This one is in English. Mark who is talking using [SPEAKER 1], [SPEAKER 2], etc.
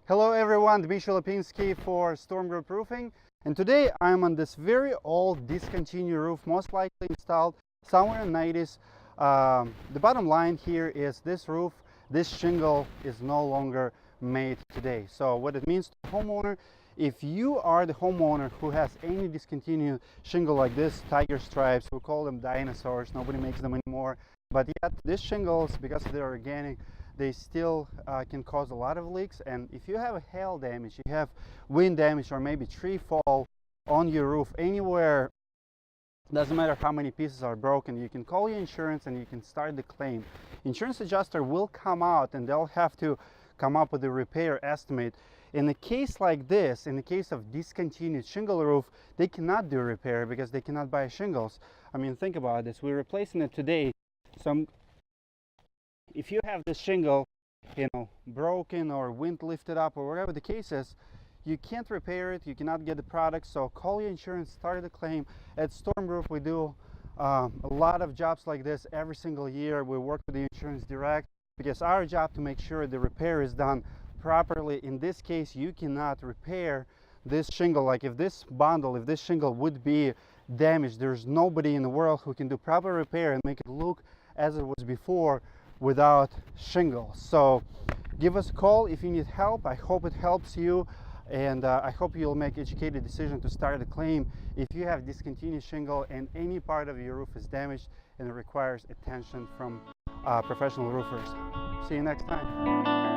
[SPEAKER 1] Hello everyone, Dmitry for Storm Group Roofing, and today I'm on this very old discontinued roof, most likely installed somewhere in the 90s. The bottom line here is this roof, this shingle is no longer made today. So what it means to the homeowner, if you are the homeowner who has any discontinued shingle like this, tiger stripes, we call them dinosaurs, nobody makes them anymore, but yet these shingles, because they're organic, they still can cause a lot of leaks. And if you have a hail damage, you have wind damage, or maybe tree fall on your roof anywhere, doesn't matter how many pieces are broken, you can call your insurance and you can start the claim. Insurance adjuster will come out and they'll have to come up with a repair estimate. In a case like this, in the case of discontinued shingle roof, they cannot do repair because they cannot buy shingles. I mean, think about this, we're replacing it today. So if you have this shingle, broken or wind lifted up or whatever the case is, you can't repair it, you cannot get the product. So call your insurance, start the claim. At Storm Group, we do a lot of jobs like this every single year. We work with the insurance direct because our job to make sure the repair is done properly. In this case, you cannot repair this shingle. Like if this shingle would be damaged, there's nobody in the world who can do proper repair and make it look as it was before without shingles. So give us a call if you need help. I hope it helps you, and I hope you'll make educated decision to start a claim if you have discontinued shingle and any part of your roof is damaged and it requires attention from professional roofers. See you next time.